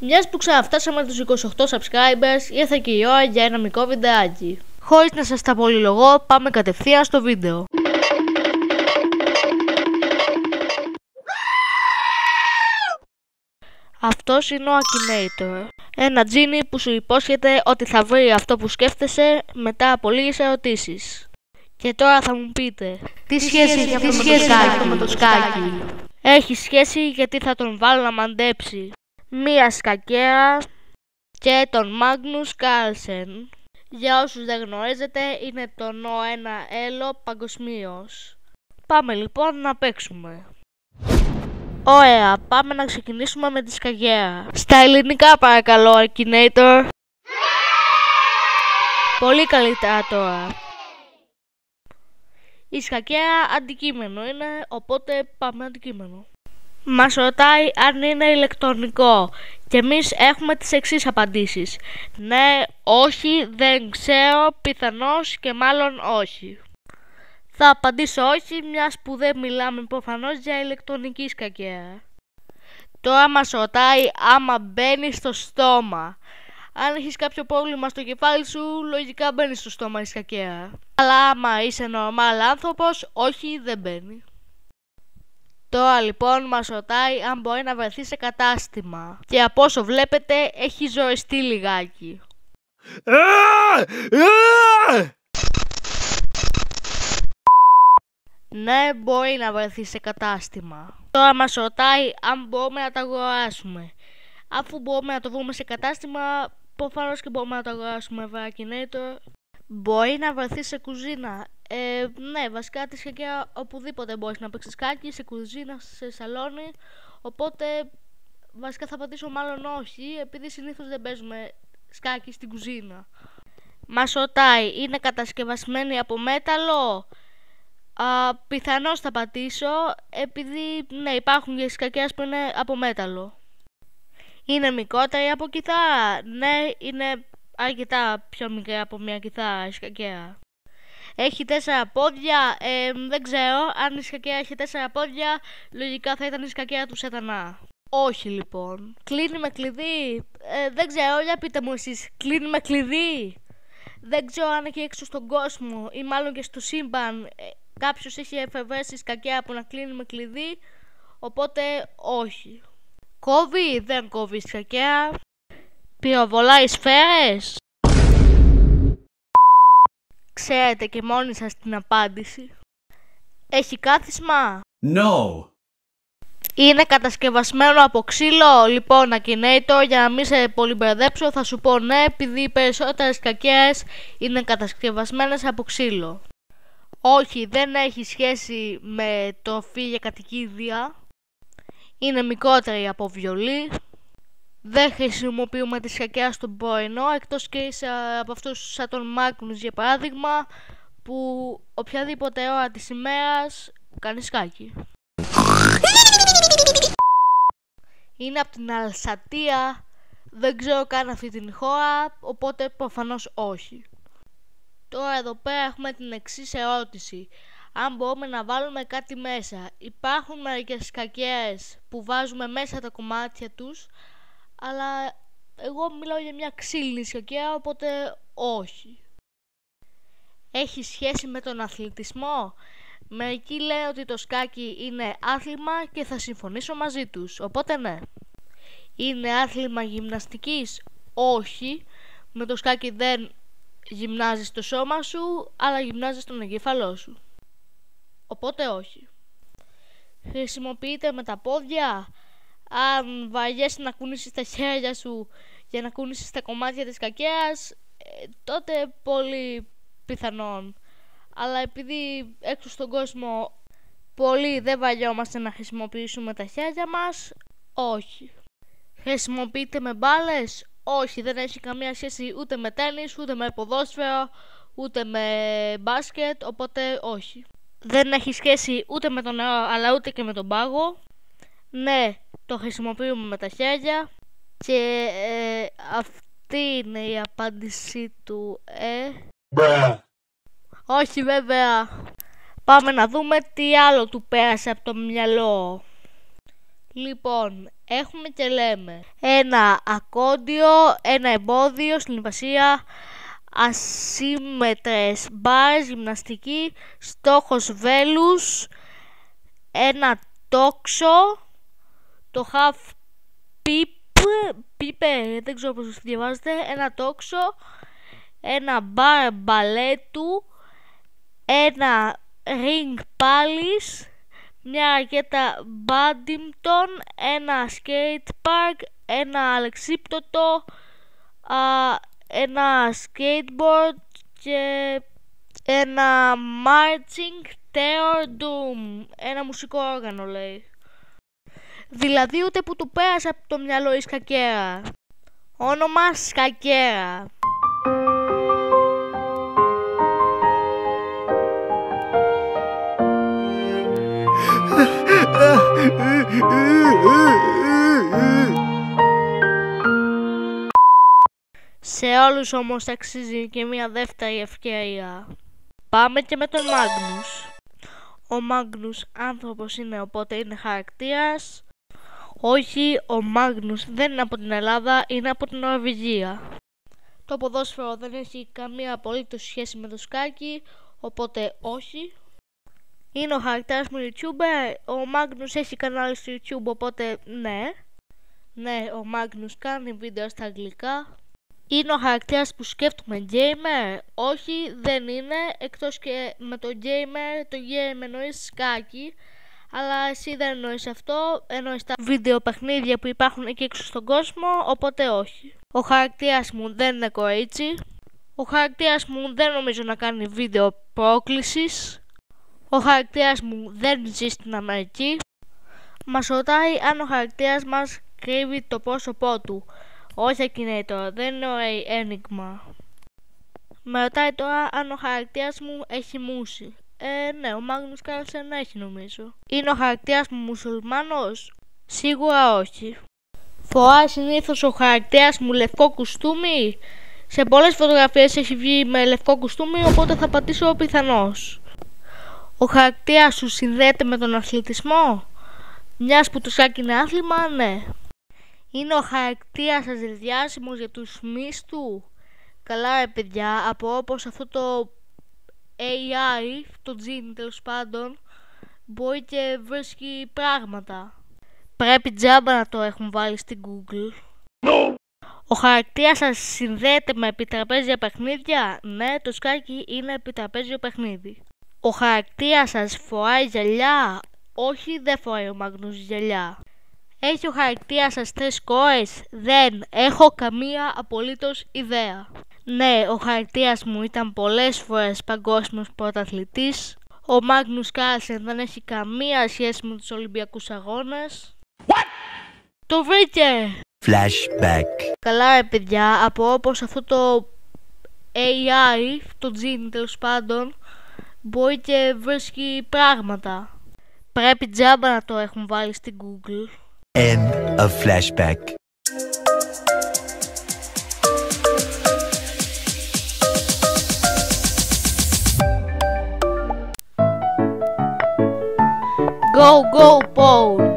Μιας που ξαναφτάσαμε τους 28 subscribers, ήρθε και η ώρα για ένα μικρό βιντεάκι. Χωρίς να σας τα πολυλογώ, πάμε κατευθείαν στο βίντεο. Αυτός είναι ο Akinator. Ένα τζίνι που σου υπόσχεται ότι θα βρει αυτό που σκέφτεσαι μετά από λίγες ερωτήσεις. Και τώρα θα μου πείτε, τι σχέση έχει αυτό με το σκάκι? Έχει σχέση γιατί θα τον βάλω να μαντέψει μία σκακέρα και τον Magnus Carlsen. Για όσους δεν γνωρίζετε, είναι το νο 1 έλο παγκοσμίως. Πάμε λοιπόν να παίξουμε. Ωραία, πάμε να ξεκινήσουμε με τη σκακέρα. Στα ελληνικά παρακαλώ, Akinator. Πολύ καλύτερα τώρα. Η σκακέρα αντικείμενο είναι, οπότε πάμε αντικείμενο. Μας ρωτάει αν είναι ηλεκτρονικό και εμείς έχουμε τις εξής απαντήσεις. Ναι, όχι, δεν ξέρω, πιθανώς και μάλλον όχι. Θα απαντήσω όχι, μιας που δεν μιλάμε προφανώς για ηλεκτρονική σκακέρα. Τώρα μας ρωτάει άμα μπαίνει στο στόμα. Αν έχεις κάποιο πρόβλημα στο κεφάλι σου, λογικά μπαίνει στο στόμα η σκακέρα. Αλλά άμα είσαι normal άνθρωπος, όχι, δεν μπαίνει. Τώρα λοιπόν μας ρωτάει αν μπορεί να βρεθεί σε κατάστημα. Και από όσο βλέπετε έχει ζοριστεί λιγάκι. Ναι, μπορεί να βρεθεί σε κατάστημα. Τώρα μας ρωτάει αν μπορούμε να το αγοράσουμε. Αφού μπορούμε να το βρούμε σε κατάστημα, προφανώς και μπορούμε να το αγοράσουμε, Akinator. Μπορεί να βρεθεί σε κουζίνα. Ναι, βασικά τη σκακέρα οπουδήποτε μπορείς να παίξεις σκάκι, σε κουζίνα, σε σαλόνι. Οπότε βασικά θα απαντήσω μάλλον όχι, επειδή συνήθως δεν παίζουμε σκάκι στην κουζίνα. Μας ρωτάει, είναι κατασκευασμένη από μέταλλο? Πιθανώς θα πατήσω, επειδή ναι, υπάρχουν και σκακέρες που είναι από μέταλλο. Είναι μικρότερη από κιθάρα? Ναι, είναι αρκετά πιο μικρή από μια κιθάρα η σκακέρα. Έχει 4 πόδια? Δεν ξέρω, αν η σκακέρα έχει 4 πόδια, λογικά θα ήταν η σκακέρα του σατανά. Όχι λοιπόν. Κλείνει με κλειδί? Δεν ξέρω, για πείτε μου εσείς, κλείνει με κλειδί? Δεν ξέρω αν εκεί έξω στον κόσμο ή μάλλον και στο σύμπαν κάποιος έχει εφευρέσει σκακέρα που να κλείνει με κλειδί, οπότε όχι. Κόβει? Δεν κόβει η σκακέρα. Πυροβολάει σφαίρες? Ξέρετε και μόνοι σας την απάντηση. Έχει κάθισμα? No. Είναι κατασκευασμένο από ξύλο? Λοιπόν, Akinator, για να μην σε πολυμπερδέψω θα σου πω ναι, επειδή οι περισσότερες σκακέρες είναι κατασκευασμένες από ξύλο. Όχι, δεν έχει σχέση με τροφή για κατοικίδια. Είναι μικρότερη από βιολί. Δεν χρησιμοποιούμε τη σκακέρα στον πρωινό, εκτός και από αυτούς σαν τον Magnus για παράδειγμα, που οποιαδήποτε ώρα της ημέρας κάνει σκάκι. Είναι από την Αλσατία, δεν ξέρω καν αυτή την χώρα, οπότε προφανώς όχι. Τώρα εδώ πέρα έχουμε την εξής ερώτηση. Αν μπορούμε να βάλουμε κάτι μέσα. Υπάρχουν μερικές σκακέρες που βάζουμε μέσα τα κομμάτια τους, αλλά εγώ μιλάω για μια ξύλινη σκακέρα, οπότε όχι. Έχει σχέση με τον αθλητισμό? Μερικοί λένε ότι το σκάκι είναι άθλημα και θα συμφωνήσω μαζί τους, οπότε ναι. Είναι άθλημα γυμναστικής? Όχι. Με το σκάκι δεν γυμνάζεις το σώμα σου, αλλά γυμνάζεις τον εγκέφαλό σου. Οπότε όχι. Χρησιμοποιείται με τα πόδια? Αν βαριέσαι να κουνήσεις τα χέρια σου για να κουνήσεις τα κομμάτια της σκακέρας, τότε πολύ πιθανόν. Αλλά επειδή έξω στον κόσμο πολλοί δεν βαριόμαστε να χρησιμοποιήσουμε τα χέρια μας, όχι. Χρησιμοποιείται με μπάλες? Όχι, δεν έχει καμία σχέση ούτε με τένις, ούτε με ποδόσφαιρο, ούτε με μπάσκετ, οπότε όχι. Δεν έχει σχέση ούτε με το νερό, αλλά ούτε και με τον πάγο. Ναι, το χρησιμοποιούμε με τα χέρια. Και αυτή είναι η απάντησή του, Όχι βέβαια. Πάμε να δούμε τι άλλο του πέρασε από το μυαλό. Λοιπόν, έχουμε και λέμε ένα ακόντιο, ένα εμπόδιο στην υφασία, ασύμμετρες μπάρες, γυμναστική, στόχος βέλους, ένα τόξο, το half pipe, δεν ξέρω πώς διαβάζετε, ένα τόξο, ένα μπαρ μπαλέτου, ένα ring πάλις, μια ρακέτα badminton, ένα skate park, ένα αλεξίπτωτο, ένα skateboard και ένα marching theodum, ένα μουσικό όργανο λέει. Δηλαδή ούτε που του πέρασε από το μυαλό η σκακέρα. Όνομα Σκακέρα. Σε όλους όμως αξίζει και μια δεύτερη ευκαιρία. Πάμε και με τον Μάγνους. Ο Μάγνους άνθρωπος είναι, οπότε είναι χαρακτήρας. Όχι, ο Μάγνους δεν είναι από την Ελλάδα, είναι από την Νορβηγία. Το ποδόσφαιρο δεν έχει καμία απολύτως σχέση με το σκάκι, οπότε όχι. Είναι ο χαρακτήρας μου YouTuber, ο Μάγνους έχει κανάλι στο YouTube, οπότε ναι. Ναι, ο Μάγνους κάνει βίντεο στα αγγλικά. Είναι ο χαρακτήρας που σκέφτομαι gamer, όχι δεν είναι, εκτός και με το gamer, το game εννοείς σκάκι. Αλλά εσύ δεν εννοείς αυτό, εννοείς τα βίντεο παιχνίδια που υπάρχουν εκεί έξω στον κόσμο, οπότε όχι. Ο χαρακτήρας μου δεν είναι κορίτσι. Ο χαρακτήρας μου δεν νομίζω να κάνει βίντεο πρόκλησης. Ο χαρακτήρας μου δεν ζει στην Αμερική. Μας ρωτάει αν ο χαρακτήρας μας κρύβει το πρόσωπό του. Όχι Akinator, δεν είναι ωραίο ένιγμα. Με ρωτάει τώρα αν ο χαρακτήρας μου έχει μούση. Ναι, ο Magnus Carlsen έχει νομίζω. Είναι ο χαρακτήρας μου μουσουλμάνος? Σίγουρα όχι. Φοράει συνήθως ο χαρακτήρας μου λευκό κουστούμι? Σε πολλές φωτογραφίες έχει βγει με λευκό κουστούμι, οπότε θα πατήσω πιθανώς. Ο χαρακτήρας σου συνδέεται με τον αθλητισμό? Μιας που το σκάκι είναι άθλημα, ναι. Είναι ο χαρακτήρας σας διάσημος για τους μυς του? Καλά ρε παιδιά, από όπως αυτό το AI, το Gene τέλος πάντων, μπορεί και βρίσκει πράγματα. Πρέπει τζάμπα να το έχουν βάλει στην Google. No. Ο χαρακτήρας σας συνδέεται με επιτραπέζια παιχνίδια? Ναι, το σκάκι είναι επιτραπέζιο παιχνίδι. Ο χαρακτήρας σας φοράει γυαλιά? Όχι, δεν φοράει ο Μάγνους γυαλιά. Έχει ο χαρακτήρας σας 3 κόρες? Δεν έχω καμία απολύτως ιδέα. Ναι, ο χαρακτήρας μου ήταν πολλές φορές παγκόσμιος πρωταθλητής. Ο Magnus Carlsen δεν έχει καμία σχέση με τους Ολυμπιακούς Αγώνες. What? Το βρήκε! Flashback. Καλά ρε παιδιά, από όπως αυτό το AI, το Gene τέλος πάντων, μπορεί και βρίσκει πράγματα. Πρέπει τζάμπα να το έχουν βάλει στην Google. End of flashback. Go, go, Paul!